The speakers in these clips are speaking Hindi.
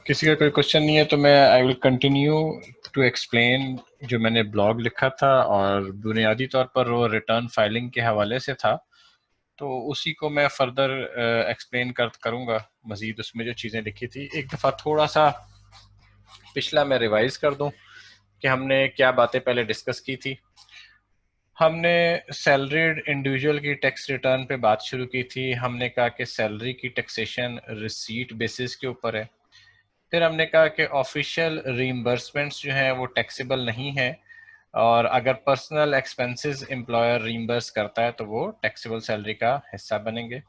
किसी का कोई क्वेश्चन नहीं है तो मैं I will continue to explain जो मैंने ब्लॉग लिखा था, और बुनियादी तौर पर वो रिटर्न फाइलिंग के हवाले से था, तो उसी को मैं फर्दर एक्सप्लेन करूँगा मज़ीद। उसमें जो चीज़ें लिखी थी एक दफ़ा थोड़ा सा पिछला मैं रिवाइज कर दूं कि हमने क्या बातें पहले डिस्कस की थी। हमने सैलरीड इंडिविजुअल की टैक्स रिटर्न पे बात शुरू की थी। हमने कहा कि सैलरी की टैक्सेशन रिसीट बेसिस के ऊपर है। फिर हमने कहा कि ऑफिशियल रीइंबर्समेंट्स जो हैं वो टैक्सेबल नहीं है, और अगर पर्सनल एक्सपेंसेस एम्प्लॉयर रीइंबर्स करता है तो वो टैक्सेबल सैलरी का हिस्सा बनेंगे।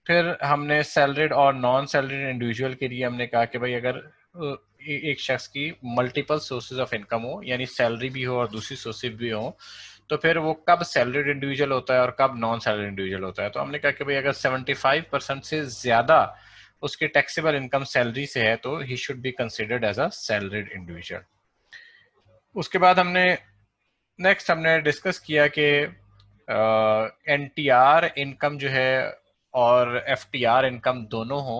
फिर हमने सैलरीड और नॉन सैलरीड इंडिविजुअल के लिए हमने कहा कि भाई अगर एक शख्स की मल्टीपल सोर्सेज ऑफ इनकम हो, यानी सैलरी भी हो और दूसरी सोर्सेज भी हो, तो फिर वो कब सैलरीड इंडिविजुअल होता है और कब नॉन सैलरीड इंडिविजुअल होता है। तो हमने कहा कि भाई अगर 75% से ज्यादा उसकी टैक्सेबल इनकम सैलरी से है तो he should be considered as a salaried individual. उसके बाद हमने डिस्कस किया कि एनटीआर इनकम जो है और एफटीआर इनकम दोनों हो,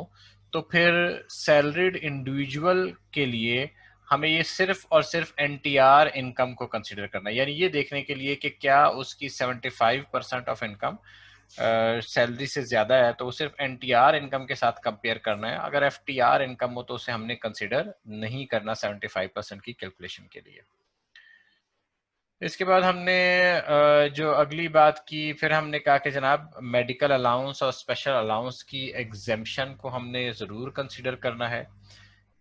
तो फिर सैलरीड इंडिविजुअल के लिए हमें ये सिर्फ और सिर्फ एनटीआर इनकम को कंसिडर करना है, यानी ये देखने के लिए कि क्या उसकी 75% ऑफ इनकम सैलरी से ज्यादा है तो वो सिर्फ एनटीआर इनकम के साथ कंपेयर करना है। अगर एफटीआर इनकम हो तो उसे हमने कंसिडर नहीं करना 75% की कैलकुलेशन के लिए। इसके बाद हमने जो अगली बात की, फिर हमने कहा कि जनाब मेडिकल अलाउंस और स्पेशल अलाउंस की एग्जेम्पशन को हमने ज़रूर कंसिडर करना है।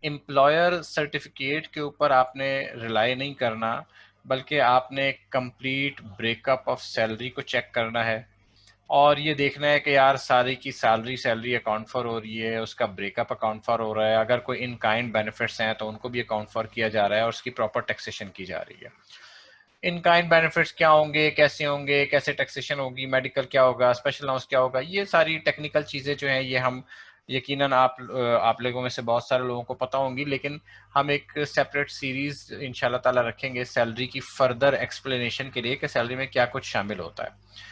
एम्प्लॉयर सर्टिफिकेट के ऊपर आपने रिलाई नहीं करना, बल्कि आपने कंप्लीट ब्रेकअप ऑफ सैलरी को चेक करना है, और ये देखना है कि यार सारी की सैलरी सैलरी अकाउंट फॉर हो रही है, उसका ब्रेकअप अकाउंट फॉर हो रहा है, अगर कोई इन काइंड बेनिफिट्स हैं तो उनको भी अकाउंट फॉर किया जा रहा है और उसकी प्रॉपर टैक्सेशन की जा रही है। इन काइंड बेनिफिट्स क्या होंगे, कैसे होंगे, कैसे टैक्सेशन होगी, मेडिकल क्या होगा, स्पेशल अलाउंस क्या होगा, ये सारी टेक्निकल चीज़ें जो हैं ये हम यकीनन आप लोगों में से बहुत सारे लोगों को पता होंगी, लेकिन हम एक सेपरेट सीरीज इंशाल्लाह ताला रखेंगे सैलरी की फर्दर एक्सप्लेनेशन के लिए कि सैलरी में क्या कुछ शामिल होता है।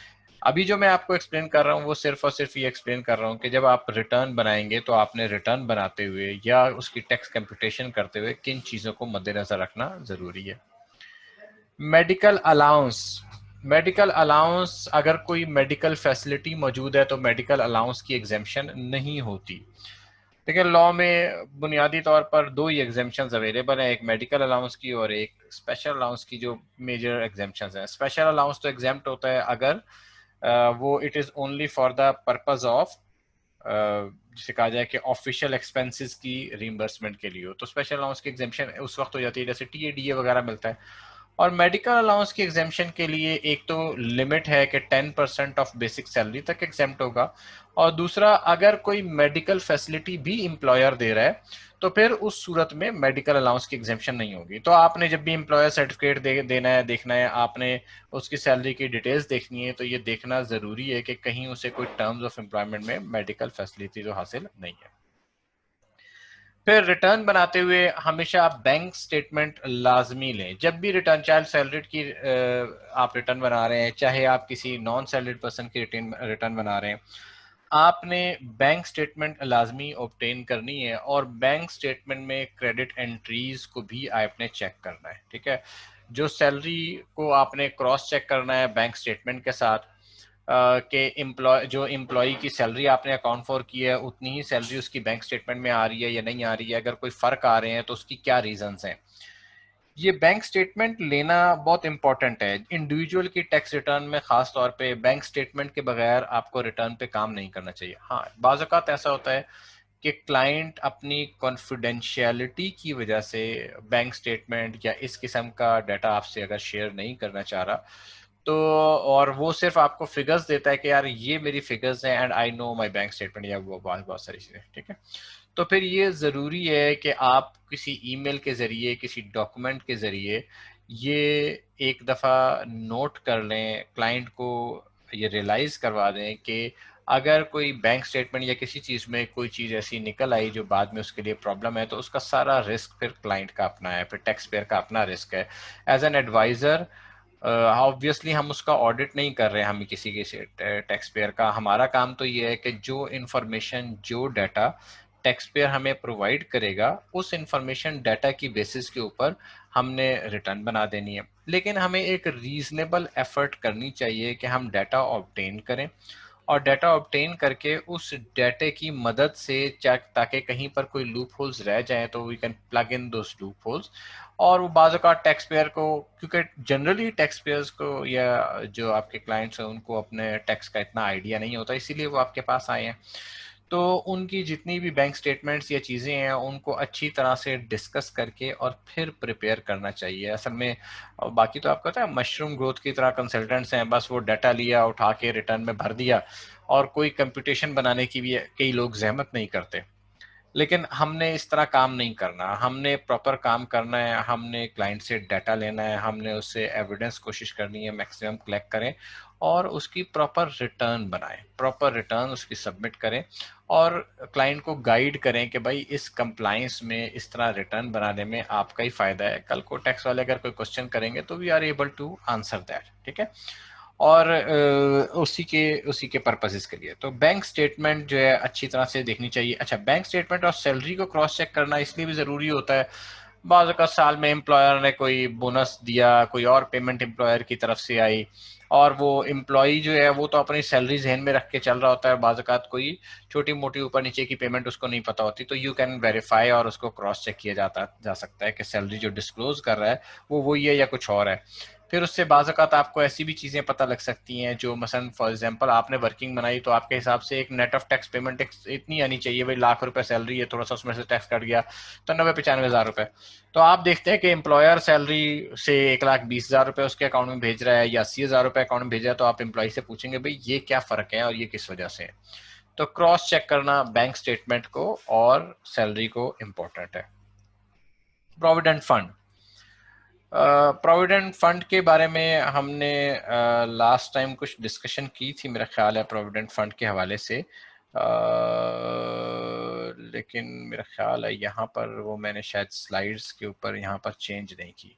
अभी जो मैं आपको एक्सप्लेन कर रहा हूँ वो सिर्फ और सिर्फ ये एक्सप्लेन कर रहा हूँ कि जब आप रिटर्न बनाएंगे तो आपने रिटर्न बनाते हुए या उसकी टैक्स कंप्यूटेशन करते हुए किन चीज़ों को मद्देनजर रखना ज़रूरी है। मेडिकल अलाउंस, मेडिकल अलाउंस अगर कोई मेडिकल फैसिलिटी मौजूद है तो मेडिकल अलाउंस की एग्जेम्पशन नहीं होती। देखिए लॉ में बुनियादी तौर पर दो ही एग्जेम्पशन अवेलेबल हैं, एक मेडिकल अलाउंस की और एक स्पेशल अलाउंस की। जो मेजर एग्जेम्पशन हैं, स्पेशल अलाउंस तो एग्जेम्प्ट होता है अगर वो it is only for the purpose of जिसे कहा जाए कि ऑफिशियल एक्सपेंसेस की रिइंबर्समेंट के लिए हो, तो स्पेशल अलाउंस की एग्जेम्पशन उस वक्त हो जाती है जैसे टीएडीए वगैरह मिलता है। और मेडिकल अलाउंस की एग्जेम्पशन के लिए एक तो लिमिट है कि 10% ऑफ बेसिक सैलरी तक एग्जेम्प्ट होगा, और दूसरा अगर कोई मेडिकल फैसिलिटी भी एम्प्लॉयर दे रहा है तो फिर उस सूरत में मेडिकल अलाउंस की एग्जेम्पशन नहीं होगी। तो आपने जब भी एम्प्लॉयर सर्टिफिकेट देना है, देखना है, आपने उसकी सैलरी की डिटेल्स देखनी है, तो ये देखना ज़रूरी है कि कहीं उसे कोई टर्म्स ऑफ एम्प्लॉयमेंट में मेडिकल फैसिलिटी तो हासिल नहीं है। फिर रिटर्न बनाते हुए हमेशा आप बैंक स्टेटमेंट लाजमी लें जब भी रिटर्न, चाहे सैलरीड की आप रिटर्न बना रहे हैं, चाहे आप किसी नॉन सैलरीड पर्सन की रिटर्न बना रहे हैं, आपने बैंक स्टेटमेंट लाजमी ऑब्टेन करनी है, और बैंक स्टेटमेंट में क्रेडिट एंट्रीज को भी आपने चेक करना है। ठीक है, जो सैलरी को आपने क्रॉस चेक करना है बैंक स्टेटमेंट के साथ कि जो एम्प्लॉय की सैलरी आपने अकाउंट फॉर की है उतनी ही सैलरी उसकी बैंक स्टेटमेंट में आ रही है या नहीं आ रही है, अगर कोई फ़र्क आ रहे हैं तो उसकी क्या रीजंस हैं। ये बैंक स्टेटमेंट लेना बहुत इंपॉर्टेंट है। इंडिविजुअल की टैक्स रिटर्न में खास तौर पे बैंक स्टेटमेंट के बगैर आपको रिटर्न पे काम नहीं करना चाहिए। हाँ, बाज़ औक़ात ऐसा होता है कि क्लाइंट अपनी कॉन्फिडेंशियलिटी की वजह से बैंक स्टेटमेंट या इस किस्म का डाटा आपसे अगर शेयर नहीं करना चाह रहा, तो और वो सिर्फ आपको फिगर्स देता है कि यार ये मेरी फिगर्स हैं and I know my bank statement, या वो बहुत बहुत सारी चीज़ें। ठीक है, तो फिर ये ज़रूरी है कि आप किसी ईमेल के ज़रिए, किसी डॉक्यूमेंट के ज़रिए ये एक दफ़ा नोट कर लें, क्लाइंट को ये रियलाइज़ करवा दें कि अगर कोई बैंक स्टेटमेंट या किसी चीज़ में कोई चीज़ ऐसी निकल आई जो बाद में उसके लिए प्रॉब्लम है, तो उसका सारा रिस्क फिर क्लाइंट का अपना है, फिर टैक्स पेयर का अपना रिस्क है। एज एन एडवाइज़र ऑब्वियसली हम उसका ऑडिट नहीं कर रहे हैं, हम किसी टैक्स पेयर का। हमारा काम तो ये है कि जो इंफॉर्मेशन, जो डाटा टैक्स पेयर हमें प्रोवाइड करेगा उस इंफॉर्मेशन डाटा की बेसिस के ऊपर हमने रिटर्न बना देनी है। लेकिन हमें एक रीजनेबल एफर्ट करनी चाहिए कि हम डाटा ऑब्टेन करें और डाटा ऑब्टेन करके उस डाटे की मदद से ताकि कहीं पर कोई लूप होल्स रह जाएं तो we can plug in those loop holes. और वो बाज़ औक़ात टैक्स पेयर को, क्योंकि जनरली टैक्स पेयर्स को या जो आपके क्लाइंट्स हैं उनको अपने टैक्स का इतना आइडिया नहीं होता, इसीलिए वो आपके पास आए हैं। तो उनकी जितनी भी बैंक स्टेटमेंट्स या चीज़ें हैं उनको अच्छी तरह से डिस्कस करके और फिर प्रिपेयर करना चाहिए। असल में बाकी तो आपको पता है मशरूम ग्रोथ की तरह कंसल्टेंट्स हैं, बस वो डाटा लिया उठा के रिटर्न में भर दिया और कोई कंप्यूटेशन बनाने की भी कई लोग जहमत नहीं करते। लेकिन हमने इस तरह काम नहीं करना, हमने प्रॉपर काम करना है, हमने क्लाइंट से डाटा लेना है, हमने उससे एविडेंस कोशिश करनी है मैक्सिमम कलेक्ट करें और उसकी प्रॉपर रिटर्न बनाएं, प्रॉपर रिटर्न उसकी सबमिट करें और क्लाइंट को गाइड करें कि भाई इस कंप्लायंस में इस तरह रिटर्न बनाने में आपका ही फायदा है। कल को टैक्स वाले अगर कोई क्वेश्चन करेंगे तो we are able to answer that, ठीक है। और उसी के पर्पसेस के लिए तो बैंक स्टेटमेंट जो है अच्छी तरह से देखनी चाहिए। अच्छा, बैंक स्टेटमेंट और सैलरी को क्रॉस चेक करना इसलिए भी ज़रूरी होता है, बाज़ का साल में एम्प्लॉयर ने कोई बोनस दिया, कोई और पेमेंट एम्प्लॉयर की तरफ से आई और वो एम्प्लॉई जो है वो तो अपनी सैलरी जहन में रख के चल रहा होता है, बाज़ कोई छोटी मोटी ऊपर नीचे की पेमेंट उसको नहीं पता होती, तो यू कैन वेरीफाई और उसको क्रॉस चेक किया जा सकता है कि सैलरी जो डिस्क्लोज कर रहा है वो वही है या कुछ और है। फिर उससे बाज़ औक़ात आपको ऐसी भी चीज़ें पता लग सकती हैं जो मसलन फॉर एग्जांपल आपने वर्किंग बनाई तो आपके हिसाब से एक नेट ऑफ टैक्स पेमेंट इतनी आनी चाहिए, भाई ₹1,00,000 सैलरी है, थोड़ा सा उसमें से टैक्स कट गया तो 90-95,000 रुपए। तो आप देखते हैं कि एम्प्लॉयर सैलरी से ₹1,20,000 उसके अकाउंट में भेज रहा है या ₹80,000 अकाउंट में भेज रहा है, तो आप एम्प्लॉय से पूछेंगे भाई ये क्या फ़र्क है और ये किस वजह से है। तो क्रॉस चेक करना बैंक स्टेटमेंट को और सैलरी को इम्पोर्टेंट है। प्रोविडेंट फंड, प्रोविडेंट फंड के बारे में हमने लास्ट टाइम कुछ डिस्कशन की थी मेरा ख्याल है प्रोविडेंट फंड के हवाले से, लेकिन मेरा ख्याल है यहाँ पर वो मैंने शायद स्लाइड्स के ऊपर यहाँ पर चेंज नहीं की।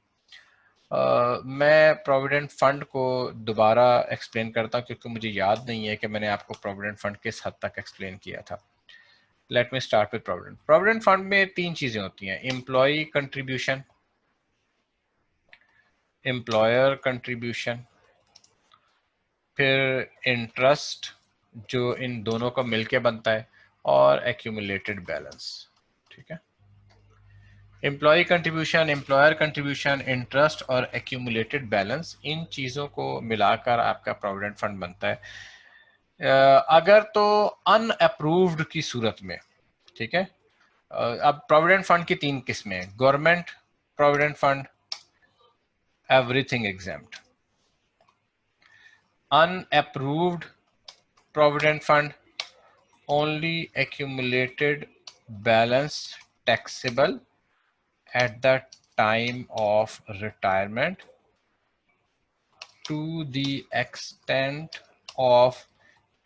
मैं प्रोविडेंट फंड को दोबारा एक्सप्लेन करता हूँ क्योंकि मुझे याद नहीं है कि मैंने आपको प्रोविडेंट फंड किस हद तक एक्सप्लेन किया था। Let me start with provident. Provident fund में 3 चीज़ें होती हैं, एम्प्लॉय कंट्रीब्यूशन, एम्प्लॉयर कंट्रीब्यूशन, फिर इंटरेस्ट जो इन दोनों को मिलके बनता है और एक्यूमुलेटेड बैलेंस, ठीक है। Employee contribution, employer contribution, interest और एक्यूमुलेटेड बैलेंस, इन चीज़ों को मिलाकर आपका प्रोविडेंट फंड बनता है। अगर तो अनअप्रूव्ड की सूरत में, ठीक है। अब प्रोविडेंट फंड की 3 किस्में हैं, government provident fund, everything exempt. Unapproved provident fund, only accumulated balance taxable at the time of retirement to the extent of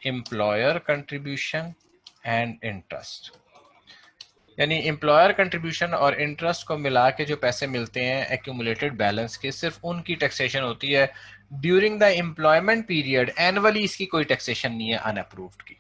employer contribution and interest। यानी एम्प्लॉयर कंट्रीब्यूशन और इंटरेस्ट को मिला के जो पैसे मिलते हैं एक्यूमुलेटेड बैलेंस के, सिर्फ उनकी टैक्सेशन होती है during the employment period. Annually इसकी कोई टैक्सेशन नहीं है अनअप्रूव्ड की।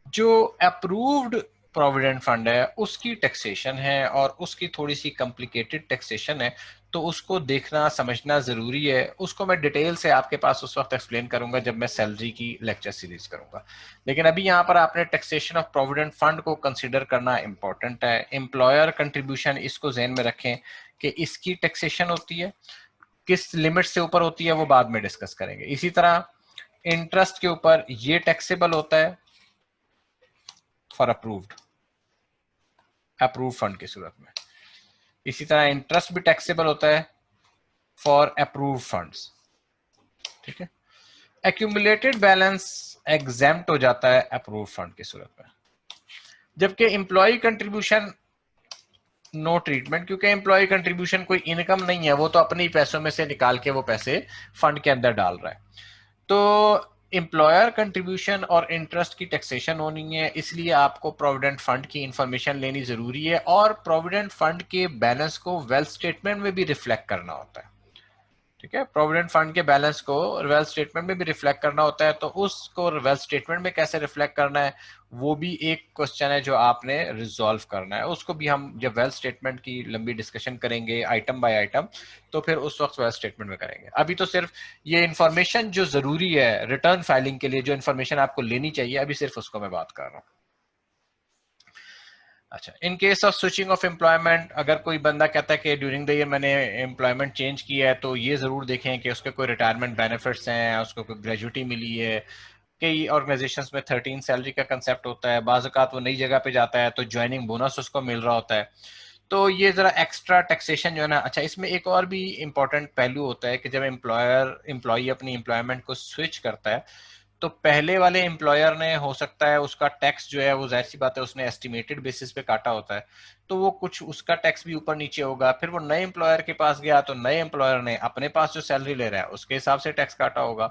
जो अप्रूव्ड प्रोविडेंट फंड है उसकी टैक्सेशन है और उसकी थोड़ी सी कॉम्प्लिकेटेड टैक्सेशन है, तो उसको देखना समझना ज़रूरी है। उसको मैं डिटेल से आपके पास उस वक्त एक्सप्लेन करूंगा जब मैं सैलरी की लेक्चर सीरीज करूंगा। लेकिन अभी यहाँ पर आपने टैक्सेशन ऑफ प्रोविडेंट फंड को कंसिडर करना इंपॉर्टेंट है। एम्प्लॉयर कंट्रीब्यूशन इसको जहन में रखें कि इसकी टैक्सेशन होती है, किस लिमिट से ऊपर होती है वो बाद में डिस्कस करेंगे। इसी तरह इंटरेस्ट के ऊपर ये टैक्सेबल होता है फॉर अप्रूव्ड फंड की सूरत में। इसी तरह इंटरेस्ट भी टैक्सेबल होता है फॉर अप्रूव्ड फंड्स, ठीक है। एक्यूमुलेटेड बैलेंस एग्जेम्प्ट हो जाता है अप्रूव्ड फंड की सूरत में, जबकि एम्प्लॉय कंट्रीब्यूशन नो ट्रीटमेंट, क्योंकि एम्प्लॉय कंट्रीब्यूशन कोई इनकम नहीं है, वो तो अपने ही पैसों में से निकाल के वो पैसे फंड के अंदर डाल रहा है। तो एम्प्लॉयर कंट्रीब्यूशन और इंटरेस्ट की टैक्सेशन होनी है, इसलिए आपको प्रोविडेंट फंड की इंफॉर्मेशन लेनी जरूरी है और प्रोविडेंट फंड के बैलेंस को वेल्थ स्टेटमेंट में भी रिफ्लेक्ट करना होता है। ठीक है। प्रोविडेंट फंड के बैलेंस को वेल्थ स्टेटमेंट में भी रिफ्लेक्ट करना होता है, तो उसको वेल्थ स्टेटमेंट में कैसे रिफ्लेक्ट करना है वो भी एक क्वेश्चन है जो आपने रिजॉल्व करना है। उसको भी हम जब वेल्थ स्टेटमेंट की लंबी डिस्कशन करेंगे आइटम बाय आइटम, तो फिर उस वक्त वेल्थ स्टेटमेंट में करेंगे। अभी तो सिर्फ ये इन्फॉर्मेशन जो जरूरी है रिटर्न फाइलिंग के लिए, जो इन्फॉर्मेशन आपको लेनी चाहिए, अभी सिर्फ उसको मैं बात कर रहा हूँ। अच्छा, in case of switching off employment, अगर कोई बंदा कहता है कि ड्यूरिंग द ईयर मैंने एम्प्लॉयमेंट चेंज किया है, तो ये जरूर देखें कि उसके कोई रिटायरमेंट बेनिफिट्स हैं, उसको कोई ग्रेजुटी मिली है। कई ऑर्गेनाइजेशंस में 13 सैलरी का कंसेप्ट होता है, बाज़ औक़ात वो नई जगह पे जाता है तो ज्वाइनिंग बोनस उसको मिल रहा होता है। तो ये जरा एक्स्ट्रा टैक्सेशन जो है ना। अच्छा, इसमें एक और भी इंपॉर्टेंट पहलू होता है कि जब एम्प्लॉय अपनी एम्प्लॉयमेंट को स्विच करता है, तो पहले वाले एम्प्लॉयर ने हो सकता है उसका टैक्स जो है वो जाहिर सी बात है उसने एस्टिमेटेड बेसिस पे काटा होता है, तो वो कुछ उसका टैक्स भी ऊपर नीचे होगा। फिर वो नए एम्प्लॉयर के पास गया तो नए एम्प्लॉयर ने अपने पास जो सैलरी ले रहा है उसके हिसाब से टैक्स काटा होगा।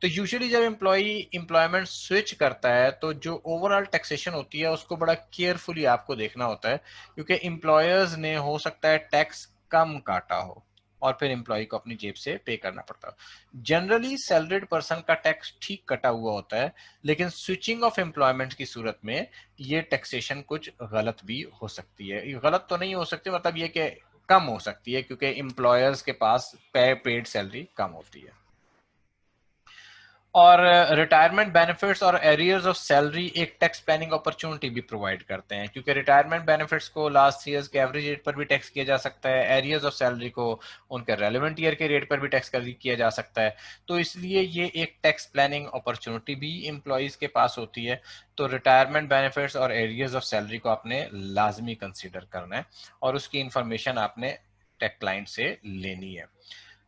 तो यूजुअली जब एम्प्लॉयमेंट स्विच करता है तो जो ओवरऑल टैक्सेशन होती है उसको बड़ा केयरफुली आपको देखना होता है, क्योंकि एम्प्लॉयर्स ने हो सकता है टैक्स कम काटा हो और फिर एम्प्लॉय को अपनी जेब से पे करना पड़ता है। जनरली सैलरीड पर्सन का टैक्स ठीक कटा हुआ होता है, लेकिन स्विचिंग ऑफ एम्प्लॉयमेंट की सूरत में ये टैक्सेशन कुछ गलत भी हो सकती है। ये गलत तो नहीं हो सकती, मतलब ये कि कम हो सकती है, क्योंकि एम्प्लॉयर्स के पास पेड सैलरी कम होती है। और रिटायरमेंट बेनिफिट्स और एरियर्स ऑफ सैलरी एक टैक्स प्लानिंग अपॉर्चुनिटी भी प्रोवाइड करते हैं, क्योंकि रिटायरमेंट बेनिफिट्स को लास्ट ईयर्स के एवरेज रेट पर भी टैक्स किया जा सकता है, एरियर्स ऑफ सैलरी को उनके रेलेवेंट ईयर के रेट पर भी टैक्स किया जा सकता है। तो इसलिए ये एक टैक्स प्लानिंग अपॉर्चुनिटी भी एम्प्लॉयज के पास होती है। तो रिटायरमेंट बेनिफिट्स और एरियर्स ऑफ सैलरी को आपने लाजमी कंसिडर करना है और उसकी इंफॉर्मेशन आपने टेक क्लाइंट से लेनी है।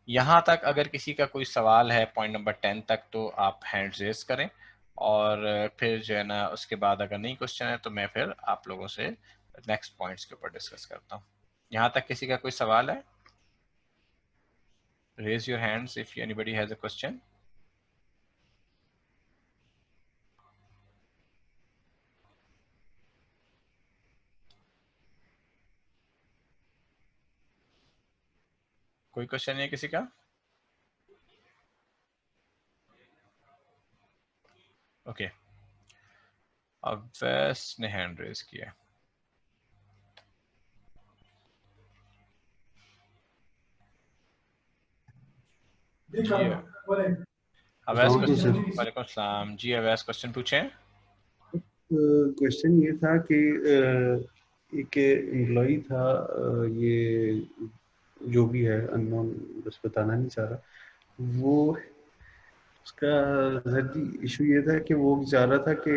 यहाँ तक अगर किसी का कोई सवाल है पॉइंट नंबर 10 तक, तो आप हैंड रेज करें, और फिर जो है ना उसके बाद अगर नहीं क्वेश्चन है तो मैं फिर आप लोगों से नेक्स्ट पॉइंट्स के ऊपर डिस्कस करता हूँ। यहाँ तक किसी का कोई सवाल है? Raise your hands if anybody has a question. कोई क्वेश्चन नहीं है किसी का? ओके, अवैस ने हैंड रेज किया। जी अवैस क्वेश्चन। वालेकुम सलाम जी, अवैस क्वेश्चन पूछें। क्वेश्चन ये था कि एक एम्प्लॉई था, ये जो भी है अननोन, बस बताना नहीं चाह रहा वो। उसका सर जी इशू ये था कि वो चाह रहा था कि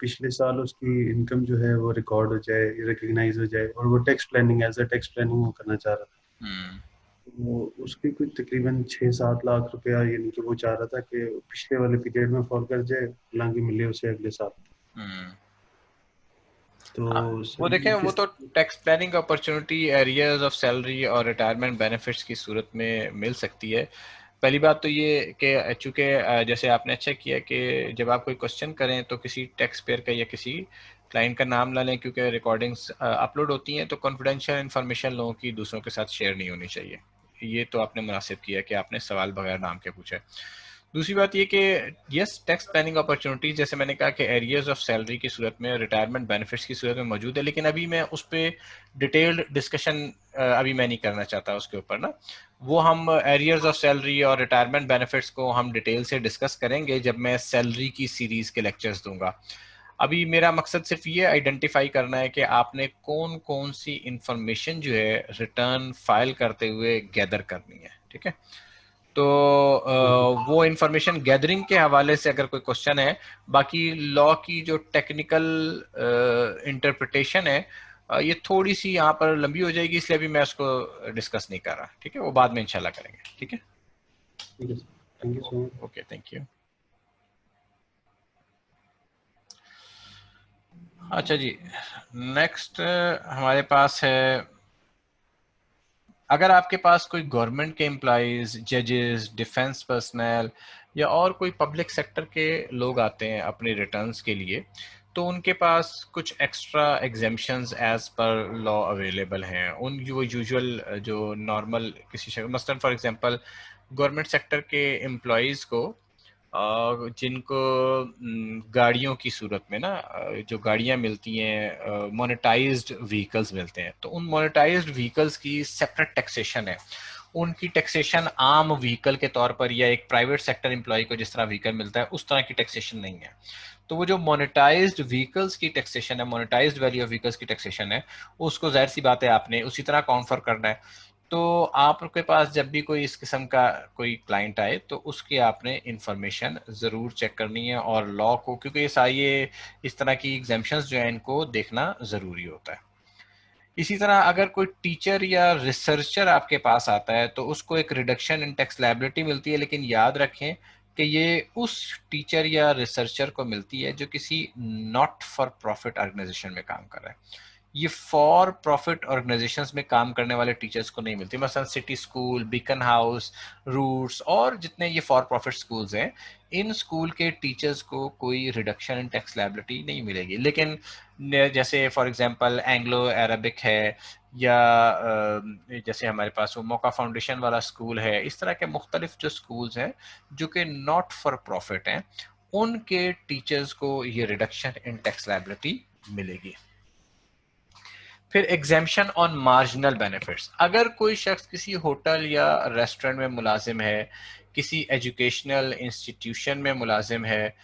पिछले साल उसकी इनकम जो है वो रिकॉर्ड हो जाए, रिकग्नाइज हो जाए, और वो tax planning as a tax planning वो करना चाह रहा था। वो उसकी कुछ तकरीबन 6-7 लाख रुपया, यानी कि वो चाह रहा था कि पिछले वाले पीरियड में फॉल कर जाए, हालांकि मिले उसे अगले साल। तो वो सर देखें, वो किस तो tax planning opportunity areas of salary और रिटायरमेंट बेनिफिट्स की सूरत में मिल सकती है। पहली बात तो ये कि चूंकि जैसे आपने अच्छा किया कि जब आप कोई क्वेश्चन करें तो किसी टैक्स पेयर का या किसी क्लाइंट का नाम ना लें, क्योंकि रिकॉर्डिंग्स अपलोड होती हैं तो कॉन्फिडेंशियल इन्फॉर्मेशन लोगों की दूसरों के साथ शेयर नहीं होनी चाहिए। ये तो आपने मुनासिब किया कि आपने सवाल बगैर नाम के पूछा। दूसरी बात ये कि यस, टैक्स प्लानिंग अपॉर्चुनिटीज जैसे मैंने कहा कि एरियाज ऑफ सैलरी की सूरत में, रिटायरमेंट बेनिफिट्स की सूरत में मौजूद है, लेकिन अभी मैं उस पर डिटेल्ड डिस्कशन अभी मैं नहीं करना चाहता उसके ऊपर ना। वो हम एरियर्स ऑफ सैलरी और रिटायरमेंट बेनिफिट्स को हम डिटेल से डिस्कस करेंगे जब मैं सैलरी की सीरीज के लेक्चर्स दूंगा। अभी मेरा मकसद सिर्फ ये आइडेंटिफाई करना है कि आपने कौन कौन सी इंफॉर्मेशन जो है रिटर्न फाइल करते हुए गैदर करनी है। ठीक है, तो वो इंफॉर्मेशन गैदरिंग के हवाले से अगर कोई क्वेश्चन है, बाकी लॉ की जो टेक्निकल इंटरप्रिटेशन है ये थोड़ी सी यहाँ पर लंबी हो जाएगी, इसलिए अभी मैं उसको डिस्कस नहीं कर रहा। ठीक है, वो बाद में इंशाल्लाह करेंगे। ठीक है, thank you so much. Okay, thank you. अच्छा जी, नेक्स्ट हमारे पास है, अगर आपके पास कोई गवर्नमेंट के एम्प्लॉयज, जजेस, डिफेंस पर्सनल या और कोई पब्लिक सेक्टर के लोग आते हैं अपने रिटर्न्स के लिए, तो उनके पास कुछ extra exemptions as per law available हैं। उन वो यूजुअल जो नॉर्मल किसी मसलन फॉर एग्जांपल गवर्नमेंट सेक्टर के एम्प्लॉयज़ को जिनको गाड़ियों की सूरत में ना जो गाड़ियां मिलती हैं, मोनेटाइज्ड व्हीकल्स मिलते हैं, तो उन मोनेटाइज्ड व्हीकल्स की सेपरेट टैक्सेशन है। उनकी टैक्सेशन आम व्हीकल के तौर पर या एक प्राइवेट सेक्टर एम्प्लॉय को जिस तरह व्हीकल मिलता है उस तरह की टैक्सेशन नहीं है। तो वो जो मोनेटाइज्ड व्हीकल्स की टैक्सेशन है, मोनेटाइज्ड वैल्यू ऑफ व्हीकल्स की टैक्सेशन है, उसको जाहिर सी बात है आपने उसी तरह अकाउंट फॉर करना है। तो आपके पास जब भी कोई इस किस्म का कोई क्लाइंट आए तो उसकी आपने इंफॉर्मेशन ज़रूर चेक करनी है, और लॉ को, क्योंकि ये इस तरह की एग्जेम्पशंस जो है इनको देखना ज़रूरी होता है। इसी तरह अगर कोई टीचर या रिसर्चर आपके पास आता है तो उसको एक रिडक्शन इन टैक्स लायबिलिटी मिलती है, लेकिन याद रखें कि ये उस टीचर या रिसर्चर को मिलती है जो किसी नॉट फॉर प्रॉफिट ऑर्गेनाइजेशन में काम कर रहा है। ये फॉर प्रॉफिट ऑर्गेनाइजेशंस में काम करने वाले टीचर्स को नहीं मिलती। मसलन City School, Beacon House, Roots और जितने ये फॉर प्रॉफिट स्कूल्स हैं, इन स्कूल के टीचर्स को कोई रिडक्शन इन टैक्स लायबिलिटी नहीं मिलेगी। लेकिन जैसे फॉर एग्जांपल एंग्लो अरबिक है, या जैसे हमारे पास वो मौका फाउंडेशन वाला स्कूल है, इस तरह के मुख्तलिफ जो स्कूल्स हैं जो कि नॉट फॉर प्रॉफिट हैं, उनके टीचर्स को ये रिडक्शन इन टैक्स लायबिलिटी मिलेगी। फिर एग्जेम्पशन ऑन मार्जिनल बेनिफिट्स। अगर कोई शख्स किसी होटल या रेस्टोरेंट में मुलाजिम है, किसी एजुकेशनल इंस्टीट्यूशन में मुलाजिम है,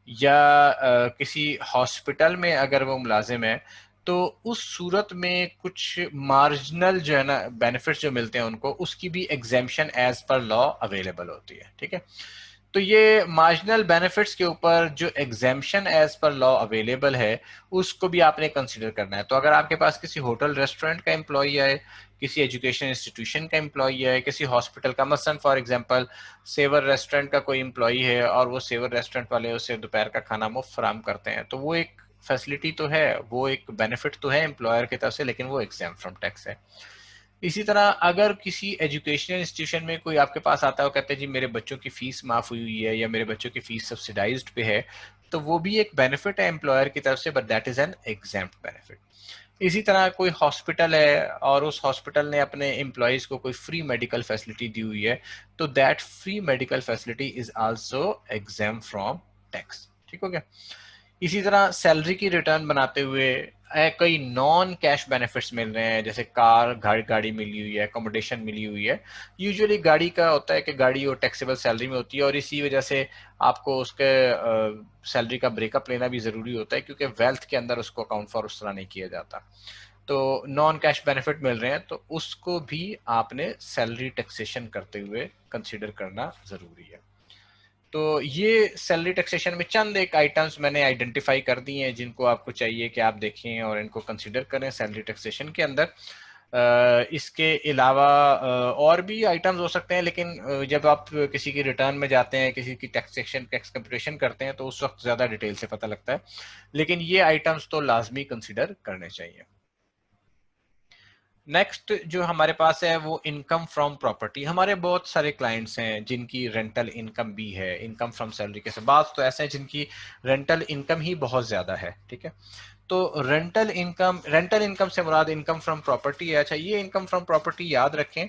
या किसी हॉस्पिटल में अगर वो मुलाजिम है, तो उस सूरत में कुछ मार्जिनल जो है ना बेनिफिट्स जो मिलते हैं उनको, उसकी भी exemption as per law available होती है। ठीक है, तो ये मार्जिनल बेनिफिट्स के ऊपर जो exemption as per law available है उसको भी आपने कंसीडर करना है। तो अगर आपके पास किसी होटल रेस्टोरेंट का एम्प्लॉई है, किसी एजुकेशन इंस्टीट्यूशन का एम्प्लॉई है, किसी हॉस्पिटल का, मसलन फॉर एग्जांपल सेवर रेस्टोरेंट का कोई एम्प्लॉई है और वो सेवर रेस्टोरेंट वाले उसे दोपहर का खाना मुफ्त फराम करते हैं, तो वो एक फैसिलिटी तो है, वो एक बेनिफिट तो है एम्प्लॉयर की तरफ से, लेकिन वो एग्जाम फ्रॉम टैक्स है। इसी तरह अगर किसी एजुकेशनल इंस्टीट्यूशन में कोई आपके पास आता है और कहते हैं जी मेरे बच्चों की फीस माफ हुई है या मेरे बच्चों की फीस सब्सिडाइज्ड पे है, तो वो भी एक बेनिफिट है एम्प्लॉयर की तरफ से, but that is an exempt benefit. इसी तरह कोई हॉस्पिटल है और उस हॉस्पिटल ने अपने एम्प्लॉयज को कोई फ्री मेडिकल फैसिलिटी दी हुई है, तो that free medical facility is also exam from tax. ठीक हो गया। इसी तरह सैलरी की रिटर्न बनाते हुए कई नॉन कैश बेनिफिट्स मिल रहे हैं, जैसे कार गाड़ी मिली हुई है, अकोमोडेशन मिली हुई है। यूजुअली गाड़ी का होता है कि गाड़ी वो टैक्सेबल सैलरी में होती है, और इसी वजह से आपको उसके सैलरी का ब्रेकअप लेना भी ज़रूरी होता है, क्योंकि वेल्थ के अंदर उसको अकाउंट फॉर उस तरह नहीं किया जाता। तो नॉन कैश बेनिफिट मिल रहे हैं तो उसको भी आपने सैलरी टैक्सेशन करते हुए कंसिडर करना ज़रूरी है। तो ये सैलरी टैक्सेशन में चंद एक आइटम्स मैंने आइडेंटिफाई कर दिए हैं जिनको आपको चाहिए कि आप देखें और इनको कंसीडर करें सैलरी टैक्सेशन के अंदर। इसके अलावा और भी आइटम्स हो सकते हैं, लेकिन जब आप किसी की रिटर्न में जाते हैं, किसी की टैक्सेशन टैक्स कंप्यूटेशन करते हैं, तो उस वक्त ज़्यादा डिटेल से पता लगता है, लेकिन ये आइटम्स तो लाजमी कंसिडर करने चाहिए। नेक्स्ट जो हमारे पास है वो इनकम फ्रॉम प्रॉपर्टी। हमारे बहुत सारे क्लाइंट्स हैं जिनकी रेंटल इनकम भी है, इनकम फ्रॉम सैलरी के साथ। बात तो ऐसे हैं जिनकी रेंटल इनकम ही बहुत ज्यादा है। ठीक है, तो रेंटल इनकम से मुराद इनकम फ्रॉम प्रॉपर्टी है। अच्छा, ये इनकम फ्रॉम प्रॉपर्टी याद रखें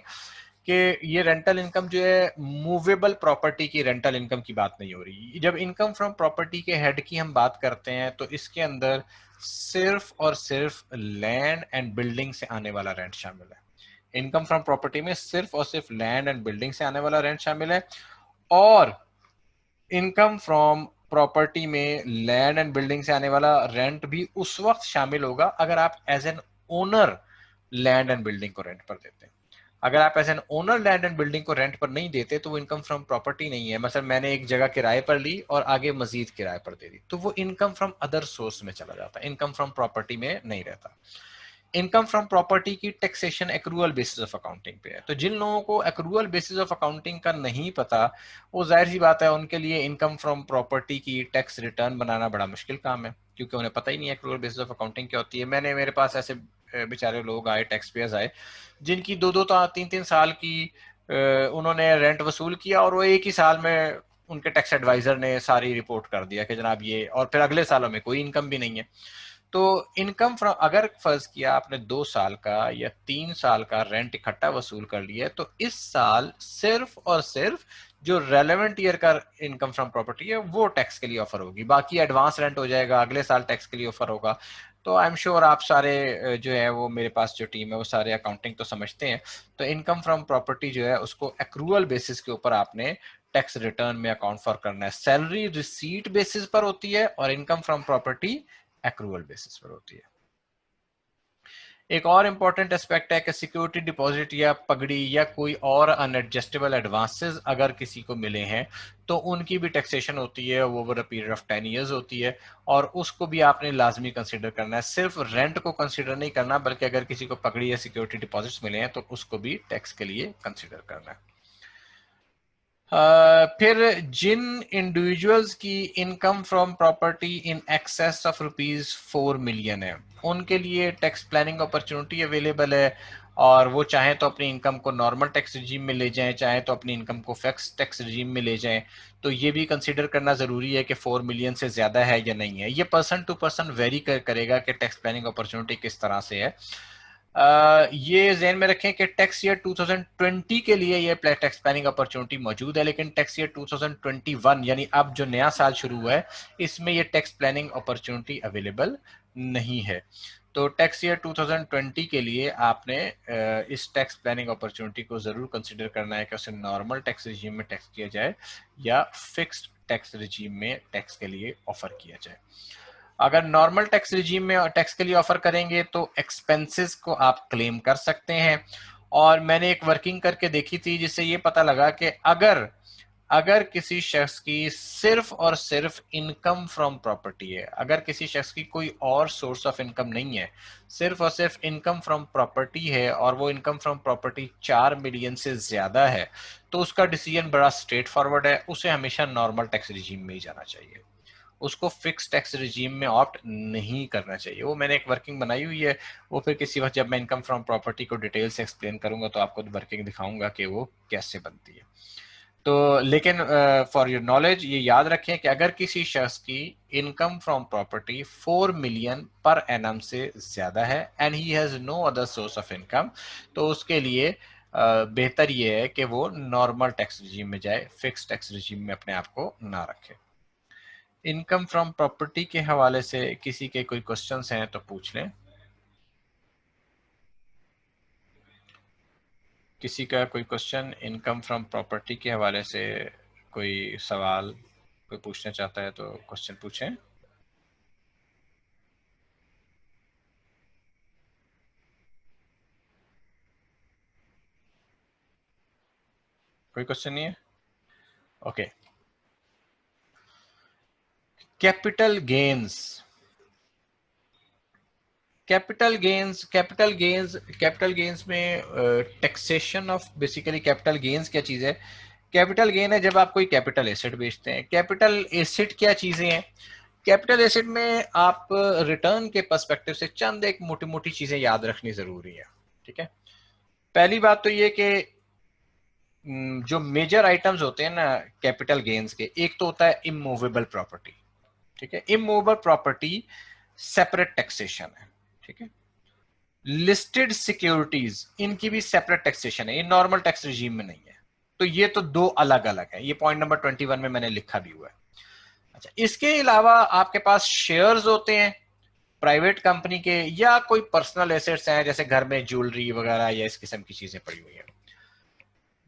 कि ये रेंटल इनकम जो है मूवेबल प्रॉपर्टी की रेंटल इनकम की बात नहीं हो रही। जब इनकम फ्रॉम प्रॉपर्टी के हेड की हम बात करते हैं तो इसके अंदर सिर्फ और सिर्फ लैंड एंड बिल्डिंग से आने वाला रेंट शामिल है। इनकम फ्रॉम प्रॉपर्टी में सिर्फ और सिर्फ लैंड एंड बिल्डिंग से आने वाला रेंट शामिल है, और इनकम फ्रॉम प्रॉपर्टी में लैंड एंड बिल्डिंग से आने वाला रेंट भी उस वक्त शामिल होगा अगर आप as an owner land and building को रेंट पर देते हैं। अगर आप as an owner land and building को रेंट पर नहीं देते तो वो इनकम फ्रॉम प्रॉपर्टी नहीं है। मतलब मैंने एक जगह किराए पर ली और आगे मजीद किराए पर दे दी, तो वो इनकम फ्रॉम अदर सोर्स में चला जाता है, इनकम फ्रॉम प्रॉपर्टी में नहीं रहता। इनकम फ्रॉम प्रॉपर्टी की taxation accrual basis of accounting पे है। तो जिन लोगों को एक्रूअल बेसिस ऑफ अकाउंटिंग का नहीं पता, वो जाहिर सी बात है उनके लिए इनकम फ्रॉम प्रॉपर्टी की टैक्स रिटर्न बनाना बड़ा मुश्किल काम है, क्योंकि उन्हें पता ही नहीं है एक्रूअल बेसिस ऑफ अकाउंटिंग क्या होती है। मेरे पास ऐसे बेचारे लोग आए, टैक्स पेयर्स आए, जिनकी 2-2 3-3 साल की उन्होंने रेंट वसूल किया और वो एक ही साल में उनके टैक्स एडवाइजर ने सारी रिपोर्ट कर दिया कि जनाब ये, और फिर अगले सालों में कोई इनकम भी नहीं है। तो इनकम फ्रॉम, अगर फर्ज किया आपने 2 साल का या 3 साल का रेंट इकट्ठा वसूल कर लिया, तो इस साल सिर्फ और सिर्फ जो रेलेवेंट ईयर का इनकम फ्रॉम प्रॉपर्टी है वो टैक्स के लिए ऑफर होगी, बाकी एडवांस रेंट हो जाएगा, अगले साल टैक्स के लिए ऑफर होगा। तो आई एम श्योर आप सारे जो है वो, मेरे पास जो टीम है वो सारे अकाउंटिंग तो समझते हैं। तो इनकम फ्रॉम प्रॉपर्टी जो है उसको एक्रूअल बेसिस के ऊपर आपने टैक्स रिटर्न में अकाउंट फॉर करना है। सैलरी रिसीट बेसिस पर होती है और income from property accrual basis पर होती है। एक और इंपॉर्टेंट एस्पेक्ट है कि सिक्योरिटी डिपॉजिट या पगड़ी या कोई और अनएडजस्टेबल एडवांसेस अगर किसी को मिले हैं तो उनकी भी टैक्सेशन होती है, वो over a period of 10 years होती है, और उसको भी आपने लाजमी कंसिडर करना है। सिर्फ रेंट को कंसिडर नहीं करना, बल्कि अगर किसी को पगड़ी या सिक्योरिटी डिपॉजिट्स मिले हैं तो उसको भी टैक्स के लिए कंसिडर करना है। फिर जिन इंडिविजुअल्स की income from property in excess of ₹4 million है, उनके लिए टैक्स प्लानिंग अपॉर्चुनिटी अवेलेबल है, और वो चाहे तो अपनी इनकम को नॉर्मल टैक्स रिजीम में ले जाएं, चाहे तो अपनी इनकम को फिक्स टैक्स रिजीम में ले जाएं। तो ये भी कंसीडर करना ज़रूरी है कि 4 मिलियन से ज़्यादा है या नहीं है। ये पर्सन टू पर्सन वेरी करेगा कि टैक्स प्लानिंग अपॉर्चुनिटी किस तरह से है। ये ज़हन में रखें कि टैक्स ईयर 2020 के लिए ये टैक्स प्लानिंग अपॉर्चुनिटी मौजूद है, लेकिन टैक्स ईयर 2021 यानी अब जो नया साल शुरू हुआ है इसमें ये टैक्स प्लानिंग अपॉर्चुनिटी अवेलेबल नहीं है। तो टैक्स ईयर 2020 के लिए आपने इस टैक्स प्लानिंग अपॉर्चुनिटी को ज़रूर कंसिडर करना है कि उसे नॉर्मल टैक्स रिजीम में टैक्स किया जाए या फिक्स्ड टैक्स रिजीम में टैक्स के लिए ऑफर किया जाए। अगर नॉर्मल टैक्स रिजीम में टैक्स के लिए ऑफर करेंगे तो एक्सपेंसेस को आप क्लेम कर सकते हैं, और मैंने एक वर्किंग करके देखी थी जिससे ये पता लगा कि अगर अगर किसी शख्स की सिर्फ और सिर्फ इनकम फ्रॉम प्रॉपर्टी है, अगर किसी शख्स की कोई और सोर्स ऑफ इनकम नहीं है, सिर्फ और सिर्फ इनकम फ्रॉम प्रॉपर्टी है, और वो इनकम फ्रॉम प्रॉपर्टी 4 मिलियन से ज्यादा है, तो उसका डिसीजन बड़ा स्ट्रेट फॉरवर्ड है, उसे हमेशा नॉर्मल टैक्स रिजीम में ही जाना चाहिए, उसको फिक्स टैक्स रिजीम में ऑप्ट नहीं करना चाहिए। वो मैंने एक वर्किंग बनाई हुई है, वो फिर किसी वक्त जब मैं इनकम फ्रॉम प्रॉपर्टी को डिटेल से एक्सप्लेन करूंगा तो आपको वर्किंग दिखाऊंगा कि वो कैसे बनती है। तो लेकिन फॉर योर नॉलेज ये याद रखें कि अगर किसी शख्स की income from property 4 million per annum से ज्यादा है and he has no other source of income, तो उसके लिए बेहतर ये है कि वो नॉर्मल टैक्स रिजीम में जाए, फिक्स टैक्स रिजीम में अपने आप को ना रखे। इनकम फ्रॉम प्रॉपर्टी के हवाले से किसी के कोई क्वेश्चंस हैं तो पूछ लें। किसी का कोई क्वेश्चन इनकम फ्रॉम प्रॉपर्टी के हवाले से, कोई सवाल कोई पूछना चाहता है तो क्वेश्चन पूछें। कोई क्वेश्चन नहीं है? Okay. Capital gains, capital gains में taxation of basically capital gains क्या चीज है? कैपिटल गेन है जब आप कोई कैपिटल एसेट बेचते हैं। कैपिटल एसेट क्या चीजें हैं? कैपिटल एसेट में आप रिटर्न के पर्सपेक्टिव से चंद एक मोटी मोटी चीजें याद रखनी जरूरी है। ठीक है, पहली बात तो ये कि जो मेजर आइटम्स होते हैं ना कैपिटल गेन्स के, एक तो होता है इमूवेबल प्रॉपर्टी। ठीक है, इमूवेबल प्रॉपर्टी सेपरेट टैक्सेशन है। ठीक है, लिस्टेड सिक्योरिटीज, इनकी भी सेपरेट टैक्सेशन है, ये नॉर्मल टैक्स रिजीम में नहीं है। तो ये तो दो अलग अलग है, ये पॉइंट नंबर 21 में मैंने लिखा भी हुआ है। अच्छा, इसके अलावा आपके पास शेयर्स होते हैं प्राइवेट कंपनी के, या कोई पर्सनल एसेट्स हैं जैसे घर में ज्वेलरी वगैरह या इस किस्म की चीजें पड़ी हुई हैं।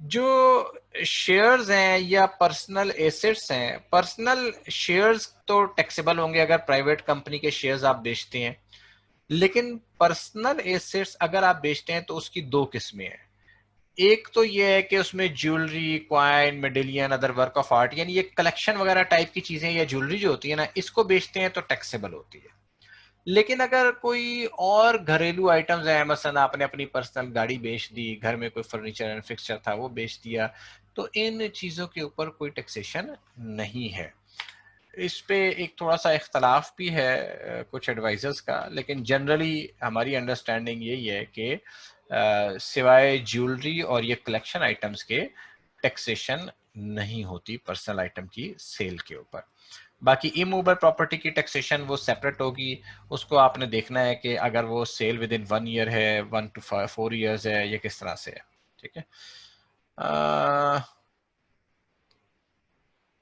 जो शेयर्स हैं या पर्सनल एसेट्स हैं, पर्सनल शेयर्स तो टैक्सेबल होंगे अगर प्राइवेट कंपनी के शेयर्स आप बेचते हैं, लेकिन पर्सनल एसेट्स अगर आप बेचते हैं तो उसकी दो किस्में हैं। एक तो ये है कि उसमें jewellery, coin, medallion, other work of art, यानी ये कलेक्शन वगैरह टाइप की चीजें या ज्वेलरी जो होती है ना, इसको बेचते हैं तो टैक्सेबल होती है। लेकिन अगर कोई और घरेलू आइटम्स हैं, मसलन आपने अपनी पर्सनल गाड़ी बेच दी, घर में कोई फर्नीचर एंड फिक्सचर था वो बेच दिया, तो इन चीजों के ऊपर कोई टैक्सेशन नहीं है। इस पे एक थोड़ा सा इख्तलाफ भी है कुछ एडवाइजर्स का, लेकिन जनरली हमारी अंडरस्टैंडिंग यही है कि सिवाय ज्वेलरी और ये कलेक्शन आइटम्स के टैक्सेशन नहीं होती पर्सनल आइटम की सेल के ऊपर। बाकी इमूवेबल प्रॉपर्टी की टैक्सेशन वो सेपरेट होगी, उसको आपने देखना है कि अगर वो सेल विद इन 1 ईयर है, 1 to 4 ईयर्स है, ये किस तरह से है। ठीक है।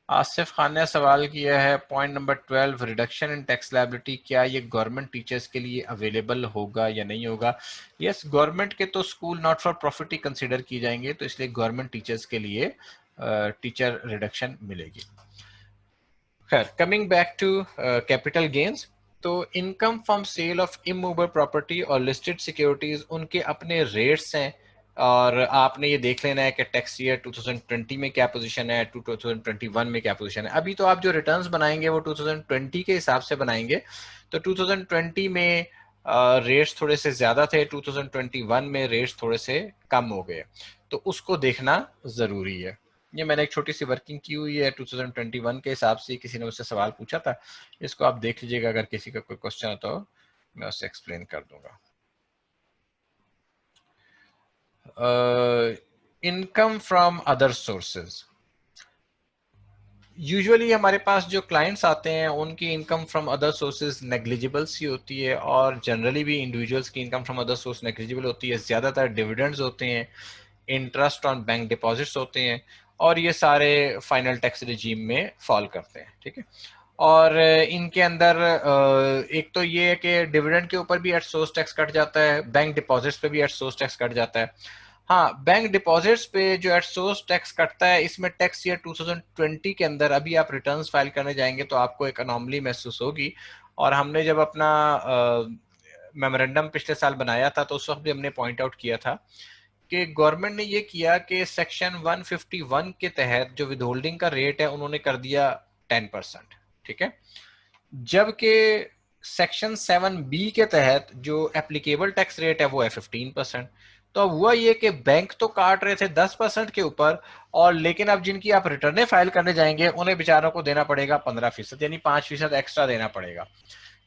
आसिफ खान ने सवाल किया है point number 12, reduction in tax liability, क्या ये गवर्नमेंट टीचर्स के लिए अवेलेबल होगा या नहीं होगा? यस, गवर्नमेंट के तो school not for profit he consider की जाएंगे, तो इसलिए गवर्नमेंट टीचर्स के लिए टीचर रिडक्शन मिलेगी। खैर, coming back to capital gains, तो income from sale of immovable property और लिस्टेड सिक्योरिटीज, उनके अपने रेट्स हैं, और आपने ये देख लेना है कि टैक्स ईयर 2020 में क्या पोजीशन है, 2021 में क्या पोजीशन है। अभी तो आप जो रिटर्न्स बनाएंगे वो 2020 के हिसाब से बनाएंगे, तो 2020 में रेट्स थोड़े से ज्यादा थे, 2021 में रेट्स थोड़े से कम हो गए, तो उसको देखना जरूरी है। ये मैंने एक छोटी सी वर्किंग की हुई है 2021 के हिसाब से, किसी ने मुझसे सवाल पूछा था, इसको आप देख लीजिएगा, अगर किसी का कोई क्वेश्चन हो तो मैं उससे एक्सप्लेन कर दूंगा। Income from other sources, usually हमारे पास जो क्लाइंट्स आते हैं उनकी income from other sources negligible सी होती है, और जनरली भी इंडिविजुअल्स की income from other source negligible होती है। ज़्यादातर डिविडेंड्स होते हैं, इंटरेस्ट ऑन बैंक डिपॉजिट्स होते हैं, और ये सारे फाइनल टैक्स रिजीम में फॉल करते हैं। ठीक है। और इनके अंदर एक तो ये है कि डिविडेंड के ऊपर भी एट सोर्स टैक्स कट जाता है, बैंक डिपॉजिट्स पे भी एट सोर्स टैक्स कट जाता है। हाँ, बैंक डिपॉजिट्स पे जो एट सोर्स टैक्स कटता है, इसमें टैक्स ईयर 2020 के अंदर अभी आप रिटर्न्स फाइल करने जाएंगे तो आपको एक अनोमली महसूस होगी। और हमने जब अपना मेमोरेंडम पिछले साल बनाया था तो उस वक्त भी हमने पॉइंट आउट किया था कि गवर्नमेंट ने ये किया कि सेक्शन 151 के तहत जो विदहोल्डिंग का रेट है उन्होंने कर दिया 10%। ठीक है। जबकि सेक्शन 7B के तहत जो एप्लीकेबल टैक्स रेट है वो है 15%। तो अब हुआ ये कि बैंक तो काट रहे थे 10% के ऊपर, और लेकिन अब जिनकी आप रिटर्न फाइल करने जाएंगे उन्हें बेचारों को देना पड़ेगा 15%, यानी 5% एक्स्ट्रा देना पड़ेगा।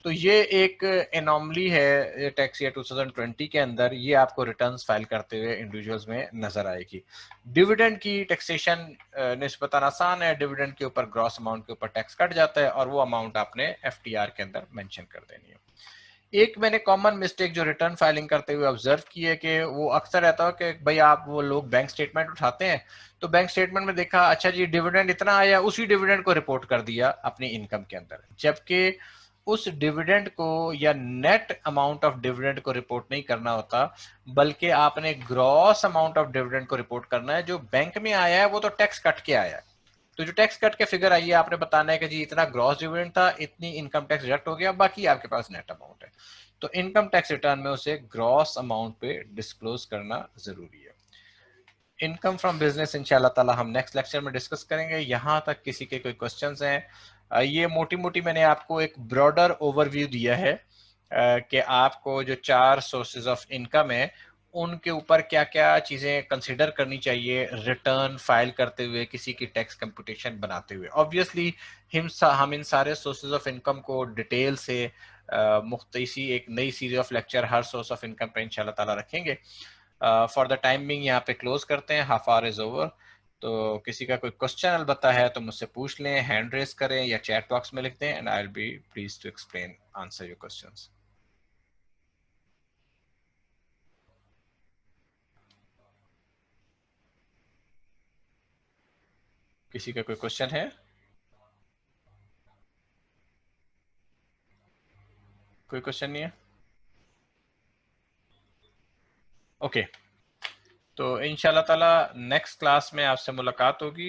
तो ये एक एनॉमली है टैक्स ईयर 2020 के अंदर, ये आपको रिटर्न्स फाइल करते हुए इंडिविजुअल्स में नजर आएगी। डिविडेंड की टैक्सेशन निस्बतन आसान है, डिविडेंड के ऊपर ग्रॉस अमाउंट के ऊपर टैक्स कट जाता है, और वो अमाउंट आपने एफटीआर के अंदर मेंशन कर देनी है। एक मैंने कॉमन मिस्टेक जो रिटर्न फाइलिंग करते हुए ऑब्जर्व की है कि वो अक्सर रहता है कि भाई आप वो लोग बैंक स्टेटमेंट उठाते हैं, तो बैंक स्टेटमेंट में देखा अच्छा जी डिविडेंड इतना आया, उसी डिविडेंड को रिपोर्ट कर दिया अपनी इनकम के अंदर, जबकि उस डिविडेंड को या नेट अमाउंट ऑफ डिविडेंड को रिपोर्ट नहीं करना होता, बल्कि आपने ग्रॉस अमाउंट ऑफ डिविडेंड को रिपोर्ट करना है। जो बैंक में आया है वो तो टैक्स कट के आया है, तो जो टैक्स कट के फिगर आई है आपने बताना है कि जी इतना ग्रॉस डिविडेंड था, इतनी इनकम टैक्स डिडक्ट हो गया, बाकी आपके पास नेट अमाउंट है। तो इनकम टैक्स रिटर्न में उसे ग्रॉस अमाउंट पे डिस्क्लोज करना जरूरी है। इनकम फ्रॉम बिजनेस इंशाल्लाह ताला हम नेक्स्ट लेक्चर में डिस्कस करेंगे। यहाँ तक किसी के कोई क्वेश्चंस हैं? ये मोटी मोटी मैंने आपको एक ब्रॉडर ओवरव्यू दिया है कि आपको जो 4 सोर्सेज ऑफ इनकम है उनके ऊपर क्या क्या चीजें कंसिडर करनी चाहिए रिटर्न फाइल करते हुए, किसी की टैक्स कंप्यूटेशन बनाते हुए। ऑब्वियसली हम इन सारे सोर्सेज ऑफ इनकम को डिटेल से मुख्तसी एक नई series of lecture her source of income पे इंशाल्लाह ताला रखेंगे। फॉर द टाइम बिंग यहाँ पे क्लोज करते हैं, हाफ आवर इज ओवर। तो किसी का कोई क्वेश्चन अलबत्ता है तो मुझसे पूछ लें, हैंड रेस करें या चैट बॉक्स में लिख दें, and I will be please to explain answer your questions. किसी का कोई क्वेश्चन है? कोई क्वेश्चन नहीं है? ओके। तो इंशाल्लाह ताला नेक्स्ट क्लास में आपसे मुलाकात होगी।